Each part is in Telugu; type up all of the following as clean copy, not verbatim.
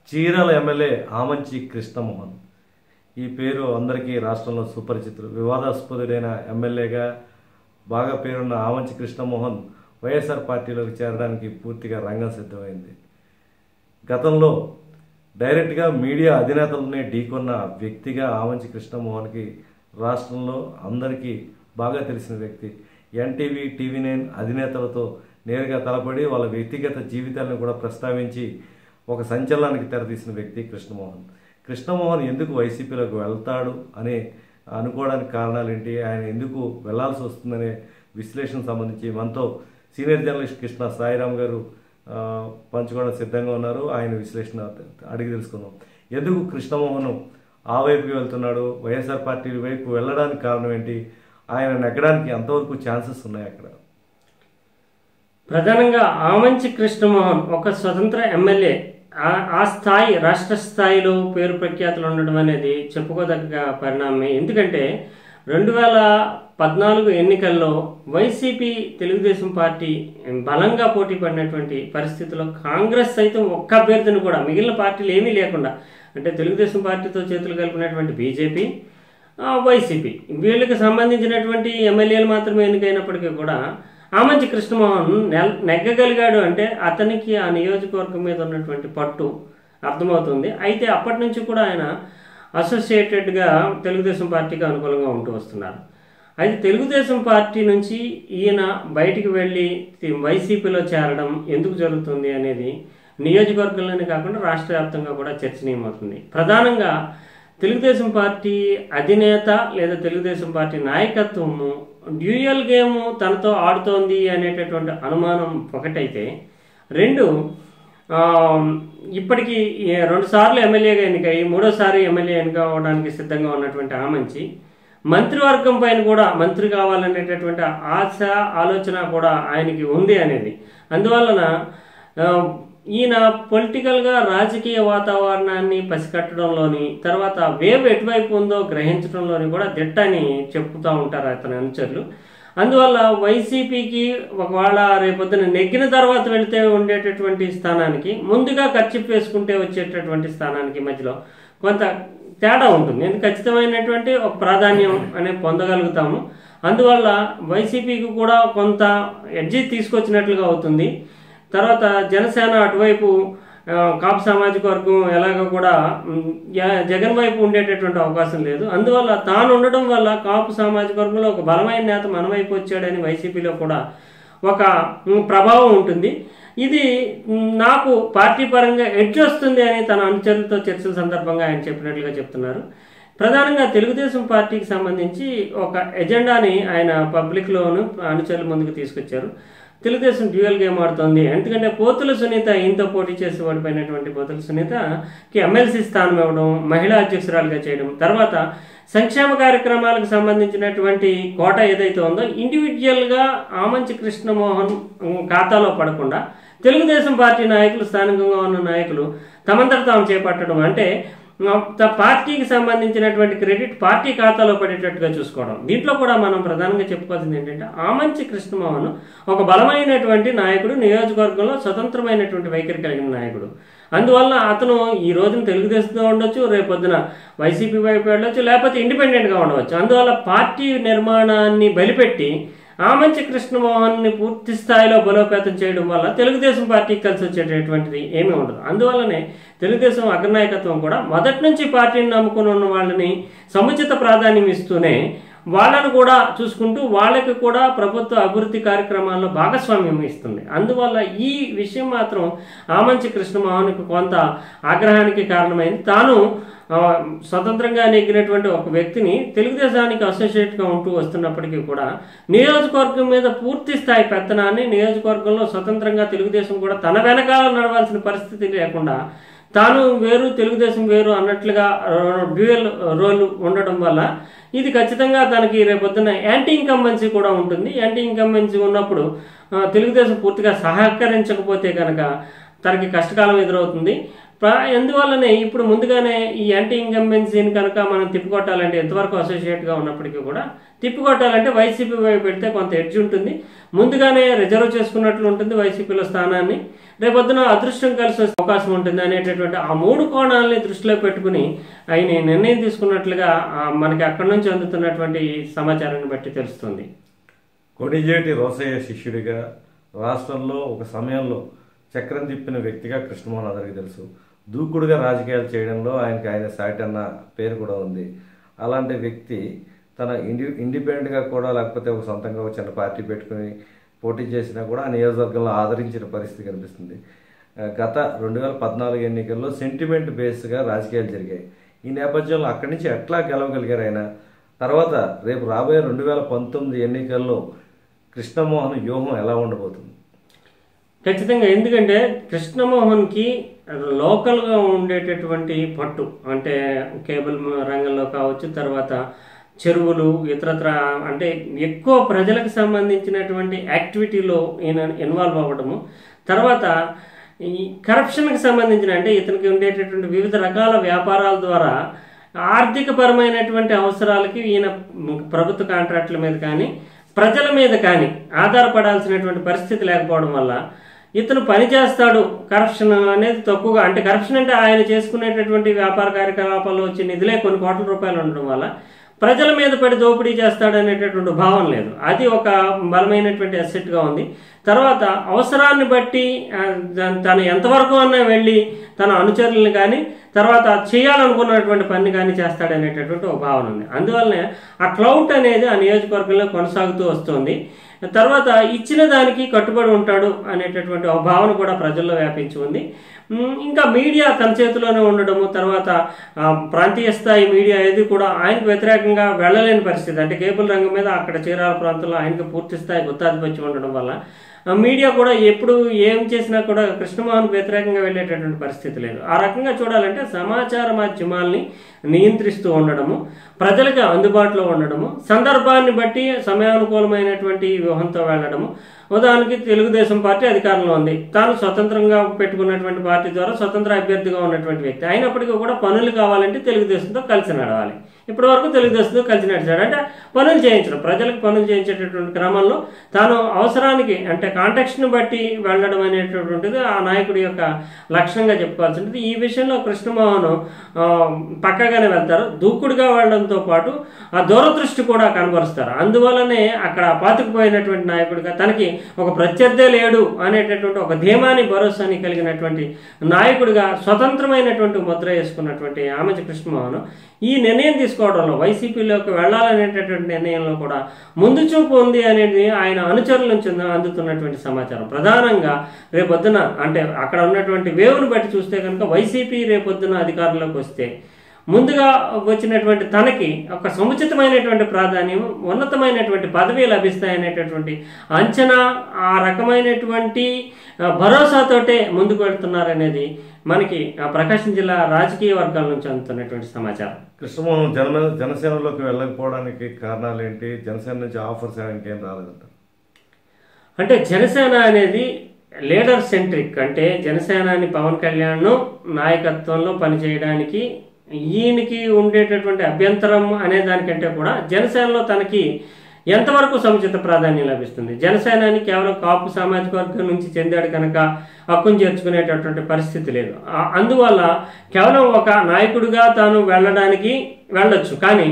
చీరాల ఎమ్మెల్యే ఆమంచి కృష్ణమోహన్ ఈ పేరు అందరికీ రాష్ట్రంలో సుపరిచితులు. వివాదాస్పదుడైన ఎమ్మెల్యేగా బాగా పేరున్న ఆమంచి కృష్ణమోహన్ వైఎస్ఆర్ పార్టీలోకి చేరడానికి పూర్తిగా రంగం సిద్ధమైంది. గతంలో డైరెక్ట్గా మీడియా అధినేతలనే ఢీకొన్న వ్యక్తిగా ఆమంచి కృష్ణమోహన్కి రాష్ట్రంలో అందరికీ బాగా తెలిసిన వ్యక్తి. ఎన్టీవీ, టీవీ9 అధినేతలతో నేరుగా తలపడి వాళ్ళ వ్యక్తిగత జీవితాలను కూడా ప్రస్తావించి ఒక సంచలనానికి తెరతీసిన వ్యక్తి కృష్ణమోహన్ ఎందుకు వైసీపీలోకి వెళ్తాడు అని అనుకోవడానికి కారణాలు ఏంటి, ఆయన ఎందుకు వెళ్లాల్సి వస్తుందనే విశ్లేషణ సంబంధించి మనతో సీనియర్ జర్నలిస్ట్ కృష్ణ సాయిరామ్ గారు పంచుకోవడం సిద్ధంగా ఉన్నారు. ఆయన విశ్లేషణ అడిగి తెలుసుకుందాం. ఎందుకు కృష్ణమోహన్ ఆ వైపుకి వెళ్తున్నాడు, వైఎస్ఆర్ పార్టీ వైపు వెళ్ళడానికి కారణం ఏంటి, ఆయన నెగ్గడానికి ఎంతవరకు ఛాన్సెస్ ఉన్నాయి అక్కడ? ప్రధానంగా ఆమంచి కృష్ణమోహన్ ఒక స్వతంత్ర ఎమ్మెల్యే, ఆ స్థాయి రాష్ట్ర స్థాయిలో పేరు ప్రఖ్యాతులు ఉండడం అనేది చెప్పుకోదగ్గ పరిణామమే. ఎందుకంటే 2014 ఎన్నికల్లో వైసీపీ తెలుగుదేశం పార్టీ బలంగా పోటీ పడినటువంటి పరిస్థితుల్లో కాంగ్రెస్ సైతం ఒక్క అభ్యర్థిని కూడా, మిగిలిన పార్టీలు ఏమీ లేకుండా, అంటే తెలుగుదేశం పార్టీతో చేతులు కలిపినటువంటి బీజేపీ, వైసీపీ వీళ్ళకి సంబంధించినటువంటి ఎమ్మెల్యేలు మాత్రమే ఎన్నికైనప్పటికీ కూడా ఆమంచి కృష్ణమోహన్ నెగ్గగలిగాడు అంటే అతనికి ఆ నియోజకవర్గం మీద ఉన్నటువంటి పట్టు అర్థమవుతుంది. అయితే అప్పటి నుంచి కూడా ఆయన అసోసియేటెడ్గా తెలుగుదేశం పార్టీకి అనుకూలంగా ఉంటూ వస్తున్నారు. అయితే తెలుగుదేశం పార్టీ నుంచి ఈయన బయటికి వెళ్ళి వైసీపీలో చేరడం ఎందుకు జరుగుతుంది అనేది నియోజకవర్గంలోనే కాకుండా రాష్ట్ర వ్యాప్తంగా కూడా చర్చనీయమవుతుంది. ప్రధానంగా తెలుగుదేశం పార్టీ అధినేత లేదా తెలుగుదేశం పార్టీ నాయకత్వము డ్యూయల్ గేమ్ తనతో ఆడుతోంది అనేటటువంటి అనుమానం ఒకటైతే, రెండు ఇప్పటికీ 2 సార్లు ఎమ్మెల్యేగా ఎన్నికయ్యి 3వ సారి ఎమ్మెల్యే ఎన్నిక అవడానికి సిద్ధంగా ఉన్నటువంటి ఆమంచి మంత్రివర్గం పైన కూడా మంత్రి కావాలనేటటువంటి ఆశ ఆలోచన కూడా ఆయనకి ఉంది అనేది. అందువలన ఈయన పొలిటికల్గా రాజకీయ వాతావరణాన్ని పసికట్టడంలోని, తర్వాత వేవ్ ఎటువైపు ఉందో గ్రహించడంలోని కూడా దిట్ట అని చెప్పుతూ ఉంటారు అతని అనుచరులు. అందువల్ల వైసీపీకి ఒకవేళ రేపొద్దున నెగ్గిన తర్వాత వెళితే ఉండేటటువంటి స్థానానికి, ముందుగా ఖర్చు వేసుకుంటే వచ్చేటటువంటి స్థానానికి మధ్యలో కొంత తేడా ఉంటుంది. ఎందుకు ఖచ్చితమైనటువంటి ఒక ప్రాధాన్యం అనేది పొందగలుగుతాము. అందువల్ల వైసీపీకి కూడా కొంత ఎడ్జి తీసుకొచ్చినట్లుగా అవుతుంది. తర్వాత జనసేన అటువైపు కాపు సామాజిక వర్గం ఎలాగో కూడా జగన్ వైపు ఉండేటటువంటి అవకాశం లేదు. అందువల్ల తాను ఉండడం వల్ల కాపు సామాజిక వర్గంలో ఒక బలమైన నేత మన వైపు వచ్చాడని వైసీపీలో కూడా ఒక ప్రభావం ఉంటుంది. ఇది నాకు పార్టీ పరంగా ఎడ్జ్ వస్తుంది అని తన అనుచరులతో చర్చల సందర్భంగా ఆయన చెప్పినట్లుగా చెప్తున్నారు. ప్రధానంగా తెలుగుదేశం పార్టీకి సంబంధించి ఒక ఎజెండాని ఆయన పబ్లిక్లోను అనుచరుల ముందుకు తీసుకొచ్చారు. తెలుగుదేశం డ్యూయల్ గేమ్ ఆడుతోంది. ఎందుకంటే పోతుల సునీత ఈయనతో పోటీ చేసి ఓడిపోయినటువంటి పోతుల సునీతకి ఎమ్మెల్సీ స్థానం ఇవ్వడం, మహిళా అధ్యక్షురాలుగా చేయడం, తర్వాత సంక్షేమ కార్యక్రమాలకు సంబంధించినటువంటి కోట ఏదైతే ఉందో ఇండివిజువల్గా ఆమంచి కృష్ణమోహన్ ఖాతాలో పడకుండా తెలుగుదేశం పార్టీ నాయకులు, స్థానికంగా ఉన్న నాయకులు తమంతట తాము చేపట్టడం, అంటే పార్టీకి సంబంధించినటువంటి క్రెడిట్ పార్టీ ఖాతాలో పడేటట్టుగా చూసుకోవడం. దీంట్లో కూడా మనం ప్రధానంగా చెప్పుకోవాల్సింది ఏంటంటే ఆమంచి కృష్ణమోహన్ ఒక బలమైనటువంటి నాయకుడు, నియోజకవర్గంలో స్వతంత్రమైనటువంటి వైఖరి కలిగిన నాయకుడు. అందువల్ల అతను ఈ రోజున తెలుగుదేశంతో ఉండొచ్చు, రేపొద్దున వైసీపీ వైపు వెళ్ళొచ్చు, లేకపోతే ఇండిపెండెంట్గా ఉండవచ్చు. అందువల్ల పార్టీ నిర్మాణాన్ని బలిపెట్టి ఆమంచి కృష్ణమోహన్ని పూర్తి స్థాయిలో బలోపేతం చేయడం వల్ల తెలుగుదేశం పార్టీకి కలిసి వచ్చేటటువంటిది ఏమీ ఉండదు. అందువల్లనే తెలుగుదేశం అగ్రనాయకత్వం కూడా మొదటి నుంచి పార్టీని నమ్ముకుని ఉన్న వాళ్ళని సముచిత ప్రాధాన్యం ఇస్తూనే వాళ్ళను కూడా చూసుకుంటూ వాళ్ళకి కూడా ప్రభుత్వ అభివృద్ధి కార్యక్రమాల్లో భాగస్వామ్యం ఇస్తుంది. అందువల్ల ఈ విషయం మాత్రం ఆమంచి కృష్ణమోహన్కి కొంత ఆగ్రహానికి కారణమైంది. తాను స్వతంత్రంగా నెగ్గినటువంటి ఒక వ్యక్తిని తెలుగుదేశానికి అసోసియేట్గా ఉంటూ వస్తున్నప్పటికీ కూడా నియోజకవర్గం మీద పూర్తి స్థాయి పెత్తనాన్ని, నియోజకవర్గంలో స్వతంత్రంగా తెలుగుదేశం కూడా తన వెనకాల నడవాల్సిన పరిస్థితి లేకుండా తాను వేరు తెలుగుదేశం వేరు అన్నట్లుగా డ్యూయల్ రోల్ ఉండడం వల్ల ఇది ఖచ్చితంగా తనకి రేపొద్దున యాంటీ ఇన్కంబెన్సీ కూడా ఉంటుంది. యాంటీ ఇన్కంబెన్సీ ఉన్నప్పుడు తెలుగుదేశం పూర్తిగా సహకరించకపోతే కనుక తనకి కష్టకాలం ఎదురవుతుంది. ఎందువల్లనే ఇప్పుడు ముందుగానే ఈ యాంటీ ఇన్కంబెన్సీని కనుక మనం తిప్పికొట్టాలంటే, ఎంతవరకు అసోసియేట్గా ఉన్నప్పటికీ కూడా తిప్పికొట్టాలంటే వైసీపీ వైపు పెడితే కొంత ఎడ్జ్ ఉంటుంది. ముందుగానే రిజర్వ్ చేసుకున్నట్లు ఉంటుంది వైసీపీలో స్థానాన్ని. రేపొద్దున అదృష్టం కలిసి వచ్చే అవకాశం ఉంటుంది అనేటటువంటి ఆ 3 కోణాలని దృష్టిలో పెట్టుకుని ఆయన నిర్ణయం తీసుకున్నట్లుగా మనకి అక్కడి నుంచి అందుతున్నటువంటి సమాచారాన్ని బట్టి తెలుస్తుంది. కొణిజేటి రోసయ్య శిష్యుడిగా రాష్ట్రంలో ఒక సమయంలో చక్రం తిప్పిన వ్యక్తిగా కృష్ణమోహన్ అందరికీ తెలుసు. దూకుడుగా రాజకీయాలు చేయడంలో ఆయన సాటి అన్న పేరు కూడా ఉంది. అలాంటి వ్యక్తి తన ఇండిపెండెంట్గా కూడా లేకపోతే ఒక సొంతంగా ఒక చిన్న పార్టీ పెట్టుకుని పోటీ చేసినా కూడా ఆ నియోజకవర్గంలో ఆదరించిన పరిస్థితి కనిపిస్తుంది. గత 2014 ఎన్నికల్లో సెంటిమెంట్ బేస్గా రాజకీయాలు జరిగాయి. ఈ నేపథ్యంలో అక్కడి నుంచి ఎట్లా గెలవగలిగారు ఆయన? తర్వాత రేపు రాబోయే 2019 ఎన్నికల్లో కృష్ణమోహన్ వ్యూహం ఎలా ఉండబోతుంది? ఖచ్చితంగా. ఎందుకంటే కృష్ణమోహన్కి లోకల్గా ఉండేటటువంటి పట్టు, అంటే కేబుల్ రంగంలో కావచ్చు, తర్వాత చెరువులు ఇతరత్ర అంటే ఎక్కువ ప్రజలకు సంబంధించినటువంటి యాక్టివిటీలో ఈయన ఇన్వాల్వ్ అవ్వడము, తర్వాత ఈ కరప్షన్కి సంబంధించిన అంటే ఇతనికి ఉండేటటువంటి వివిధ రకాల వ్యాపారాల ద్వారా ఆర్థికపరమైనటువంటి అవసరాలకి ఈయన ప్రభుత్వ కాంట్రాక్టుల మీద కానీ ప్రజల మీద కానీ ఆధారపడాల్సినటువంటి పరిస్థితి లేకపోవడం వల్ల ఇతను పని చేస్తాడు. కరప్షన్ అనేది తక్కువగా, అంటే కరప్షన్ అంటే ఆయన చేసుకునేటటువంటి వ్యాపార కార్యకలాపాల్లో వచ్చే నిధులే కొన్ని కోట్ల రూపాయలు ఉండడం వల్ల ప్రజల మీద పడి దోపిడీ చేస్తాడు అనేటటువంటి భావం లేదు. అది ఒక బలమైనటువంటి అసెట్గా ఉంది. తర్వాత అవసరాన్ని బట్టి తను ఎంతవరకు అన్నా వెళ్ళి తన అనుచరులను కానీ తర్వాత చేయాలనుకున్నటువంటి పని కానీ చేస్తాడనేటటువంటి ఒక భావన ఉంది. అందువల్లనే ఆ క్లౌట్ అనేది ఆ నియోజకవర్గంలో కొనసాగుతూ వస్తుంది. తర్వాత ఇచ్చిన దానికి కట్టుబడి ఉంటాడు అనేటటువంటి ఒక భావన కూడా ప్రజల్లో వ్యాపించి ఉంది. ఇంకా మీడియా తన చేతిలోనే ఉండడము, తర్వాత ప్రాంతీయ స్థాయి మీడియా ఏది కూడా ఆయనకు వ్యతిరేకంగా వెళ్ళలేని పరిస్థితి, అంటే కేబుల్ రంగం మీద అక్కడ చీరాల ప్రాంతంలో ఆయనకు పూర్తి స్థాయి గుత్తాధిపత్యం ఉండడం వల్ల మీడియా కూడా ఎప్పుడు ఏం చేసినా కూడా కృష్ణమోహన్కు వ్యతిరేకంగా వెళ్ళేటటువంటి పరిస్థితి లేదు. ఆ రకంగా చూడాలంటే సమాచార మాధ్యమాల్ని నియంత్రిస్తూ ఉండడము, ప్రజలకు అందుబాటులో ఉండడము, సందర్భాన్ని బట్టి సమయానుకూలమైనటువంటి వ్యూహంతో వెళ్ళడము. ఉదాహరణకి తెలుగుదేశం పార్టీ అధికారంలో ఉంది, తాను స్వతంత్రంగా పెట్టుకున్నటువంటి పార్టీ ద్వారా స్వతంత్ర అభ్యర్థిగా ఉన్నటువంటి వ్యక్తి అయినప్పటికీ కూడా పనులు కావాలంటే తెలుగుదేశంతో కలిసి నడవాలి. ఇప్పటి వరకు తెలుగుదేశంతో కలిసి నడిచాడు, అంటే పనులు చేయించడం, ప్రజలకు పనులు చేయించేటటువంటి క్రమంలో తాను అవసరానికి అంటే కాంటెక్స్ట్ని బట్టి వెళ్ళడం అనేటటువంటిది ఆ నాయకుడి యొక్క లక్షణంగా చెప్పుకోవాల్సి ఉంటుంది. ఈ విషయంలో కృష్ణమోహన్ పక్కగానే వెళ్తారు. దూకుడుగా వెళ్ళడంతో పాటు ఆ దూరదృష్టి కూడా కనబరుస్తారు. అందువల్లనే అక్కడ పాతుకుపోయినటువంటి నాయకుడిగా తనకి ఒక ప్రత్యర్థే లేడు అనేటటువంటి ఒక ధీమాని భరోసాని కలిగినటువంటి నాయకుడిగా స్వతంత్రమైనటువంటి ముద్ర వేసుకున్నటువంటి ఆమంచి కృష్ణమోహన్ ఈ నిర్ణయం తీసుకోవడంలో వైసీపీలోకి వెళ్ళాలనేటటువంటి నిర్ణయంలో కూడా ముందు చూపు ఉంది అనేది ఆయన అనుచరుల నుంచి అందుతున్నటువంటి సమాచారం. ప్రధానంగా రేపొద్దున అంటే అక్కడ ఉన్నటువంటి వేవ్ను బట్టి చూస్తే కనుక వైసీపీ రేపొద్దున అధికారంలోకి వస్తే ముందుగా వచ్చినటువంటి తనకి ఒక సముచితమైనటువంటి ప్రాధాన్యం, ఉన్నతమైనటువంటి పదవి లభిస్తాయనేటటువంటి అంచనా, ఆ రకమైనటువంటి భరోసాతోటే ముందుకు వెళ్తున్నారనేది మనకి ప్రకాశం జిల్లా రాజకీయ వర్గాల నుంచి అందుతున్నటువంటి సమాచారం. కృష్ణమోహన్ జనసేనలోకి వెళ్ళకపోవడానికి కారణాలు ఏంటి? జనసేన నుంచి ఆఫర్స్ ఇంకేం రాలేదంట. అంటే జనసేన అనేది లీడర్ సెంట్రిక్, అంటే జనసేనాని పవన్ కళ్యాణ్ నాయకత్వంలో పనిచేయడానికి ఈయనకి ఉండేటటువంటి అభ్యంతరం అనే దానికంటే కూడా జనసేనలో తనకి ఎంతవరకు సముచిత ప్రాధాన్యం లభిస్తుంది. జనసేనాని కేవలం కాపు సామాజిక వర్గం నుంచి చెందాడు కనుక హక్కును చేర్చుకునేటటువంటి పరిస్థితి లేదు. అందువల్ల కేవలం ఒక నాయకుడిగా తాను వెళ్ళొచ్చు, కానీ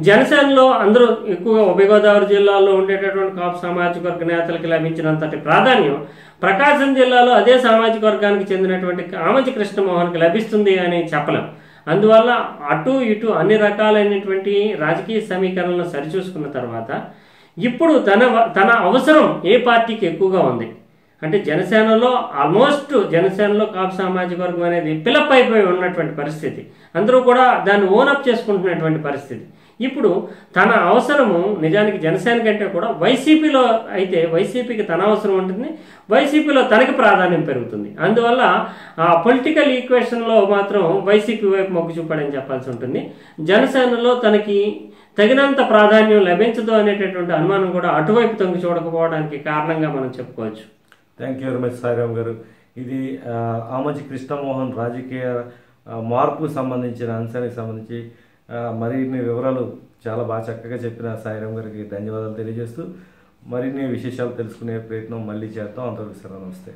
జనసేనలో అందరూ ఎక్కువగా ఉభయ గోదావరి జిల్లాలో ఉండేటటువంటి కాపు సామాజిక వర్గ నేతలకి లభించినంతటి ప్రాధాన్యం ప్రకాశం జిల్లాలో అదే సామాజిక వర్గానికి చెందినటువంటి ఆమంచి కృష్ణమోహన్కి లభిస్తుంది అని చెప్పలేం. అందువల్ల అటు ఇటు అన్ని రకాలైనటువంటి రాజకీయ సమీకరణలను సరిచూసుకున్న తర్వాత ఇప్పుడు తన అవసరం ఏ పార్టీకి ఎక్కువగా ఉంది అంటే జనసేనలో ఆల్మోస్ట్ జనసేనలో కాపు సామాజిక వర్గం అనేది పిలప్ అయిపోయి ఉన్నటువంటి పరిస్థితి, అందరూ కూడా దాన్ని ఓనప్ చేసుకుంటున్నటువంటి పరిస్థితి. ఇప్పుడు తన అవసరము నిజానికి జనసేన కంటే కూడా వైసీపీలో అయితే వైసీపీకి తన అవసరం ఉంటుంది, వైసీపీలో తనకి ప్రాధాన్యం పెరుగుతుంది. అందువల్ల ఆ పొలిటికల్ ఈక్వేషన్లో మాత్రం వైసీపీ వైపు మొగ్గు చూపాడని చెప్పాల్సి ఉంటుంది. జనసేనలో తనకి తగినంత ప్రాధాన్యం లభించదు అనేటటువంటి అనుమానం కూడా అటువైపు తొంగి చూడకపోవడానికి కారణంగా మనం చెప్పుకోవచ్చు. Thank you very much Sairam గారు. ఇది ఆమంచి కృష్ణమోహన్ రాజకీయ మార్పుకు సంబంధించిన అంశానికి సంబంధించి మరిన్ని వివరాలు చాలా బాగా చక్కగా చెప్పిన సాయిరామ్ గారికి ధన్యవాదాలు తెలియజేస్తూ మరిన్ని విశేషాలు తెలుసుకునే ప్రయత్నం మళ్ళీ చేద్దాం. అంతవరకు సార్ నమస్తే.